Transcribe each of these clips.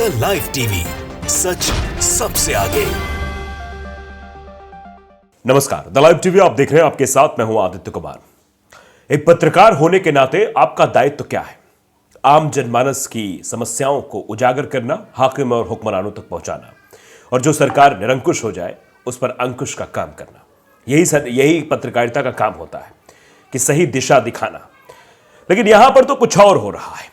The live TV, सच सबसे आगे। नमस्कार, द लाइव टीवी आप देख रहे हैं। आपके साथ मैं हूं आदित्य कुमार। एक पत्रकार होने के नाते आपका दायित्व क्या है? आम जनमानस की समस्याओं को उजागर करना, हाकिम और हुक्मरानों तक पहुंचाना, और जो सरकार निरंकुश हो जाए उस पर अंकुश का काम करना। यही पत्रकारिता का काम होता है कि सही दिशा दिखाना। लेकिन यहां पर तो कुछ और हो रहा है।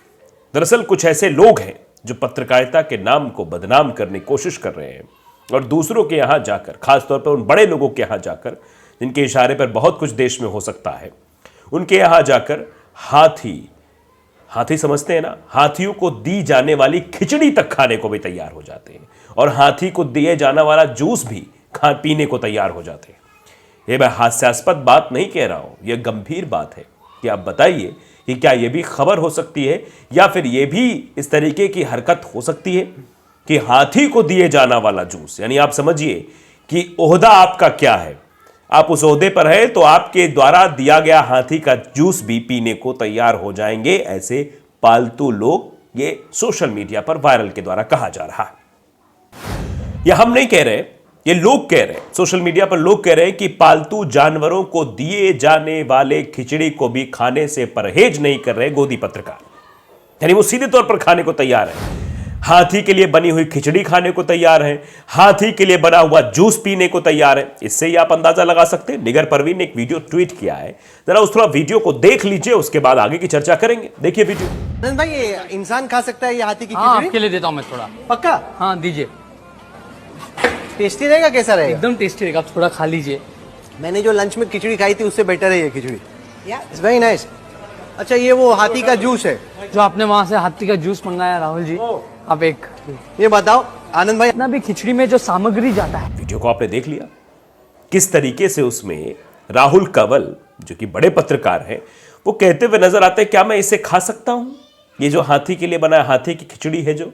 दरअसल कुछ ऐसे लोग हैं जो पत्रकारिता के नाम को बदनाम करने की कोशिश कर रहे हैं, और दूसरों के यहां जाकर, खासतौर पर उन बड़े लोगों के यहां जाकर जिनके इशारे पर बहुत कुछ देश में हो सकता है, उनके यहां जाकर हाथी समझते हैं ना, हाथियों को दी जाने वाली खिचड़ी तक खाने को भी तैयार हो जाते हैं, और हाथी को दिए जाने वाला जूस भी पीने को तैयार हो जाते हैं। यह मैं हास्यास्पद बात नहीं कह रहा हूं, यह गंभीर बात है कि आप बताइए कि क्या यह भी खबर हो सकती है, या फिर यह भी इस तरीके की हरकत हो सकती है कि हाथी को दिए जाना वाला जूस, यानी आप समझिए कि ओहदा आपका क्या है, आप उस ओहदे पर है तो आपके द्वारा दिया गया हाथी का जूस भी पीने को तैयार हो जाएंगे। ऐसे पालतू लोग, ये सोशल मीडिया पर वायरल के द्वारा कहा जा रहा है। यह हम नहीं कह रहे, ये लोग कह रहे हैं, सोशल मीडिया पर लोग कह रहे हैं कि पालतू जानवरों को दिए जाने वाले खिचड़ी को भी खाने से परहेज नहीं कर रहे गोदी पत्रकार। यानी वो सीधे तौर पर खाने को तैयार है, हाथी के लिए बनी हुई खिचड़ी खाने को तैयार है, हाथी के लिए बना हुआ जूस पीने को तैयार है। इससे ही आप अंदाजा लगा सकते हैं। निगर परवीन ने एक वीडियो ट्वीट किया है, जरा उस थोड़ा वीडियो को देख लीजिए, उसके बाद आगे की चर्चा करेंगे। देखिए वीडियो। आनंद भाई, ये इंसान खा सकता है ये हाथी की हाँ, खिचड़ी? आपके लिए देता हूँ मैं थोड़ा। पक्का? हाँ दीजिए। टेस्टी रहेगा? कैसा रहेगा? एकदम टेस्टी रहेगा, आप थोड़ा खा लीजिए। मैंने जो लंच में खिचड़ी खाई थी उससे बेटर है ये खिचड़ी। It's very nice. अच्छा, ये वो हाथी का जूस है जो आपने वहाँ से हाथी का जूस मंगाया राहुल जी, आप एक ये बताओ आनंद भाई, इतना भी खिचड़ी में जो सामग्री जाता है। वीडियो को आपने देख लिया किस तरीके से उसमें राहुल कंवल, जो कि बड़े पत्रकार हैं, वो कहते हुए नजर आते हैं, क्या मैं इसे खा सकता हूं? ये जो हाथी के लिए बना हाथी की खिचड़ी है, जो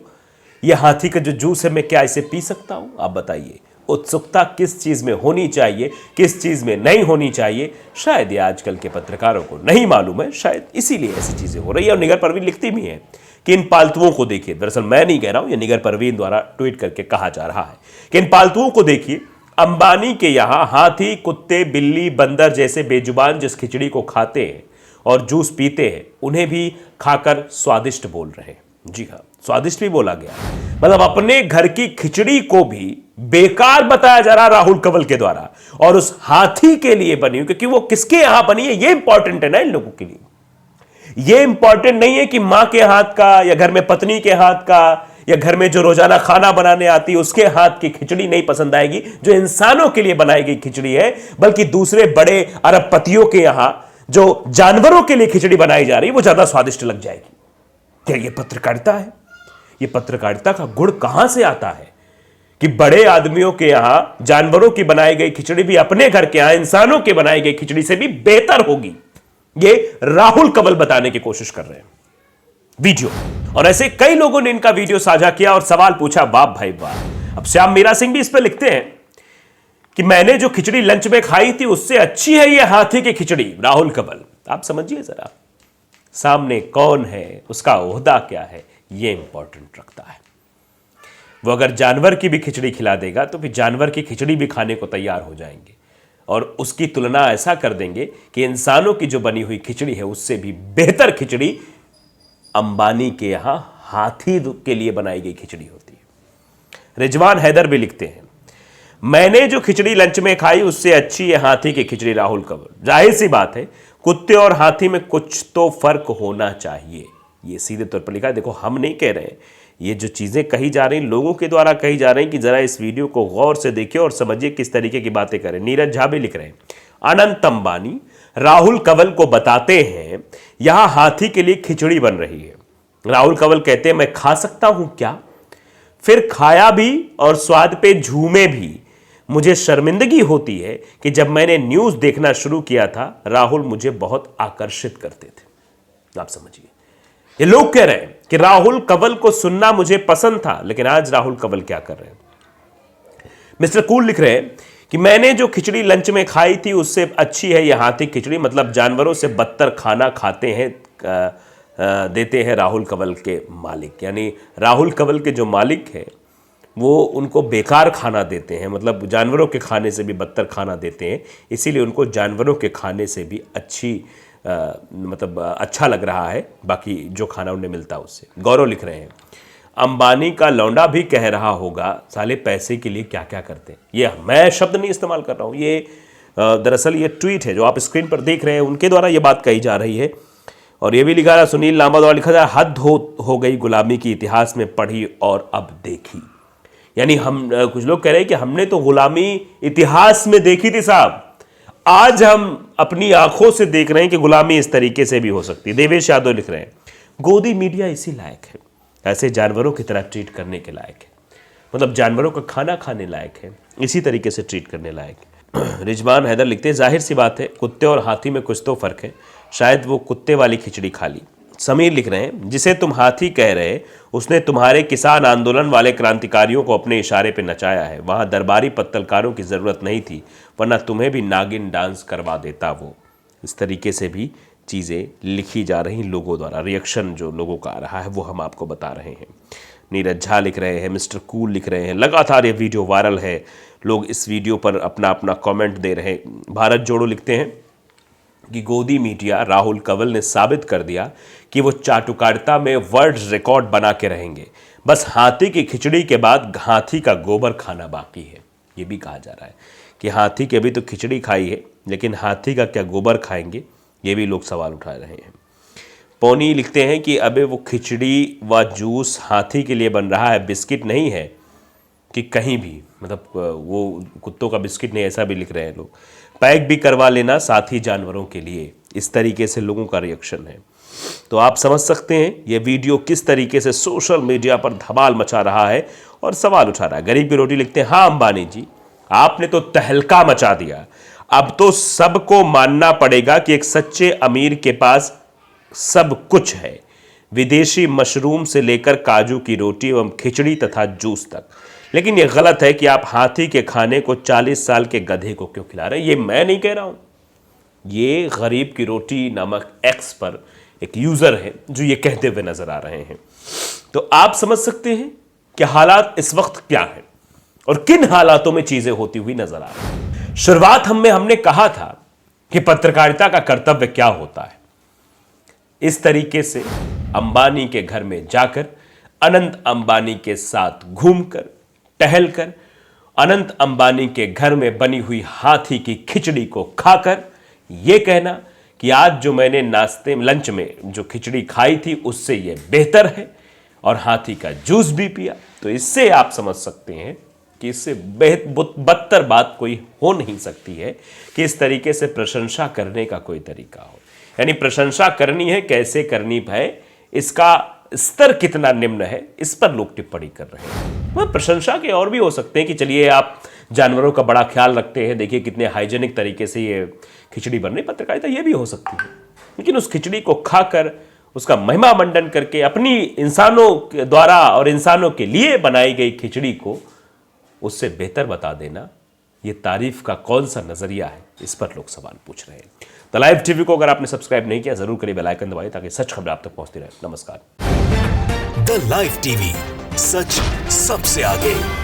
ये हाथी का जो जूस है, मैं क्या इसे पी सकता हूं? आप बताइए। उत्सुकता किस चीज में होनी चाहिए, किस चीज में नहीं होनी चाहिए, शायद ये आजकल के पत्रकारों को नहीं मालूम है। शायद इसीलिए ऐसी चीजें हो रही है। और निगर परवीन लिखती भी है कि इन पालतुओं को देखिए, दरअसल मैं नहीं कह रहा हूं, ये निगर परवीन द्वारा ट्वीट करके कहा जा रहा है कि इन पालतुओं को देखिए, अंबानी के यहां हाथी, कुत्ते, बिल्ली, बंदर जैसे बेजुबान जिस खिचड़ी को खाते हैं और जूस पीते हैं, उन्हें भी खाकर स्वादिष्ट बोल रहे हैं। जी हां, स्वादिष्ट भी बोला गया, मतलब अपने घर की खिचड़ी को भी बेकार बताया जा रहा राहुल कंवल के द्वारा, और उस हाथी के लिए बनी, क्योंकि वो किसके यहां बनी है ये इंपॉर्टेंट है ना इन लोगों के लिए। ये इंपॉर्टेंट नहीं है कि मां के हाथ का, या घर में पत्नी के हाथ का, या घर में जो रोजाना खाना बनाने आती है उसके हाथ की खिचड़ी नहीं पसंद आएगी, जो इंसानों के लिए बनाई गई खिचड़ी है, बल्कि दूसरे बड़े अरबपतियों के यहां जो जानवरों के लिए खिचड़ी बनाई जा रही है वो ज्यादा स्वादिष्ट लग जाएगी। क्या ये पत्रकारिता है? ये पत्रकारिता का गुण कहां से आता है कि बड़े आदमियों के यहां जानवरों की बनाई गई खिचड़ी भी अपने घर के यहां इंसानों के बनाई गई खिचड़ी से भी बेहतर होगी? ये राहुल कंवल बताने की कोशिश कर रहे हैं वीडियो। और ऐसे कई लोगों ने इनका वीडियो साझा किया और सवाल पूछा, बाप भाई वाह। अब श्याम मीरा सिंह भी इस पर लिखते हैं कि मैंने जो खिचड़ी लंच में खाई थी उससे अच्छी है ये हाथी की खिचड़ी। राहुल कंवल, आप समझिए जरा, सामने कौन है, उसका ओहदा क्या है, ये इंपॉर्टेंट रखता है। वो अगर जानवर की भी खिचड़ी खिला देगा तो फिर जानवर की खिचड़ी भी खाने को तैयार हो जाएंगे, और उसकी तुलना ऐसा कर देंगे कि इंसानों की जो बनी हुई खिचड़ी है उससे भी बेहतर खिचड़ी अंबानी के यहां हाथी के लिए बनाई गई खिचड़ी होती है। रिजवान हैदर भी लिखते हैं, मैंने जो खिचड़ी लंच में खाई उससे अच्छी है हाथी की खिचड़ी। राहुल कंवल, जाहिर सी बात है कुत्ते और हाथी में कुछ तो फर्क होना चाहिए, ये सीधे तौर पर लिखा है। देखो, हम नहीं कह रहे, ये जो चीजें कही जा रही लोगों के द्वारा कही जा रही कि जरा इस वीडियो को गौर से देखिए और समझिए किस तरीके की बातें करें। नीरज झा भी लिख रहे हैं, अनंत अंबानी राहुल कंवल को बताते हैं यहां हाथी के लिए खिचड़ी बन रही है। राहुल कंवल कहते हैं, मैं खा सकता हूं क्या? फिर खाया भी और स्वाद पे झूमे भी। मुझे शर्मिंदगी होती है कि जब मैंने न्यूज देखना शुरू किया था राहुल मुझे बहुत आकर्षित करते थे। आप समझिए, ये लोग कह रहे हैं कि राहुल कंवल को सुनना मुझे पसंद था, लेकिन आज राहुल कंवल क्या कर रहे हैं? मिस्टर कूल लिख रहे हैं कि मैंने जो खिचड़ी लंच में खाई थी उससे अच्छी है यह हाथी खिचड़ी, मतलब जानवरों से बदतर खाना खाते हैं देते हैं राहुल कंवल के मालिक। यानी राहुल कंवल के जो मालिक हैं वो उनको बेकार खाना देते हैं, मतलब जानवरों के खाने से भी बदतर खाना देते हैं, इसीलिए उनको जानवरों के खाने से भी अच्छा लग रहा है बाकी जो खाना उन्हें मिलता उससे। गौरव लिख रहे हैं अंबानी का लौंडा भी कह रहा होगा साले पैसे के लिए क्या क्या करते हैं। ये मैं शब्द नहीं इस्तेमाल कर रहा हूँ, ये दरअसल ये ट्वीट है जो आप स्क्रीन पर देख रहे हैं, उनके द्वारा ये बात कही जा रही है। और ये भी लिखा रहा सुनील लांबा द्वारा लिखा जा हद हो गई गुलामी की, इतिहास में पढ़ी और अब देखी। यानी हम कुछ लोग कह रहे हैं कि हमने तो गुलामी इतिहास में देखी थी साहब, आज हम अपनी आंखों से देख रहे हैं कि गुलामी इस तरीके से भी हो सकती है। देवेश यादव लिख रहे हैं गोदी मीडिया इसी लायक है, ऐसे जानवरों की तरह ट्रीट करने के लायक है, मतलब जानवरों का खाना खाने लायक है, इसी तरीके से ट्रीट करने लायक है। रिजवान हैदर लिखते हैं जाहिर सी बात है कुत्ते और हाथी में कुछ तो फर्क है, शायद वो कुत्ते वाली खिचड़ी खा ली। समीर लिख रहे हैं जिसे तुम हाथी कह रहे उसने तुम्हारे किसान आंदोलन वाले क्रांतिकारियों को अपने इशारे पे नचाया है, वहां दरबारी पत्तलकारों की जरूरत नहीं थी वरना तुम्हें भी नागिन डांस करवा देता वो। इस तरीके से भी चीज़ें लिखी जा रही लोगों द्वारा, रिएक्शन जो लोगों का आ रहा है वो हम आपको बता रहे हैं। नीरज झा लिख रहे हैं, मिस्टर कूल लिख रहे हैं लगातार ये वीडियो वायरल है, लोग इस वीडियो पर अपना अपना कमेंट दे रहे हैं। भारत जोड़ो लिखते हैं कि गोदी मीडिया राहुल कंवल ने साबित कर दिया कि वो चाटुकारिता में वर्ल्ड रिकॉर्ड बना के रहेंगे, बस हाथी की खिचड़ी के बाद हाथी का गोबर खाना बाकी है। ये भी कहा जा रहा है कि हाथी के भी तो खिचड़ी खाई है लेकिन हाथी का क्या गोबर खाएंगे, ये भी लोग सवाल उठा रहे हैं। पौनी लिखते हैं कि अबे वो खिचड़ी व जूस हाथी के लिए बन रहा है, बिस्किट नहीं है कि कहीं भी, मतलब वो कुत्तों का बिस्किट नहीं, ऐसा भी लिख रहे हैं लोग। पैक भी करवा लेना साथी जानवरों के लिए, इस तरीके से लोगों का रिएक्शन है। तो आप समझ सकते हैं ये वीडियो किस तरीके से सोशल मीडिया पर धमाल मचा रहा है और सवाल उठा रहा है। गरीब की रोटी लिखते हैं हाँ अंबानी जी आपने तो तहलका मचा दिया, अब तो सबको मानना पड़ेगा कि एक सच्चे अमीर के पास सब कुछ है, विदेशी मशरूम से लेकर काजू की रोटी एवं खिचड़ी तथा जूस तक। लेकिन यह गलत है कि आप हाथी के खाने को 40 साल के गधे को क्यों खिला रहे हैं। ये मैं नहीं कह रहा हूं, ये गरीब की रोटी नामक एक्स पर एक यूजर है जो ये कहते हुए नजर आ रहे हैं। तो आप समझ सकते हैं कि हालात इस वक्त क्या है और किन हालातों में चीजें होती हुई नजर आ रही हैं। शुरुआत हमने कहा था कि पत्रकारिता का कर्तव्य क्या होता है। इस तरीके से अंबानी के घर में जाकर, अनंत अंबानी के साथ घूमकर, टहलकर, अनंत अंबानी के घर में बनी हुई हाथी की खिचड़ी को खाकर यह कहना कि आज जो मैंने नाश्ते में लंच में जो खिचड़ी खाई थी उससे यह बेहतर है और हाथी का जूस भी पिया, तो इससे आप समझ सकते हैं कि इससे बदतर बात कोई हो नहीं सकती है कि इस तरीके से प्रशंसा करने का कोई तरीका हो। यानी प्रशंसा करनी है, कैसे करनी है, इसका स्तर कितना निम्न है, इस पर लोग टिप्पणी कर रहे हैं। वह प्रशंसा के और भी हो सकते हैं कि चलिए आप जानवरों का बड़ा ख्याल रखते हैं, देखिए कितने हाइजेनिक तरीके से ये खिचड़ी बन रही, पत्रकारिता ये भी हो सकती है। लेकिन उस खिचड़ी को खाकर उसका महिमा मंडन करके अपनी इंसानों के द्वारा और इंसानों के लिए बनाई गई खिचड़ी को उससे बेहतर बता देना, ये तारीफ का कौन सा नजरिया है, इस पर लोग सवाल पूछ रहे हैं। द लाइव टीवी को अगर आपने सब्सक्राइब नहीं किया जरूर करिए, बेल आइकन दबाइए ताकि सच खबर आप तक पहुंचती रहे। नमस्कार। द लाइव टीवी, सच सबसे आगे।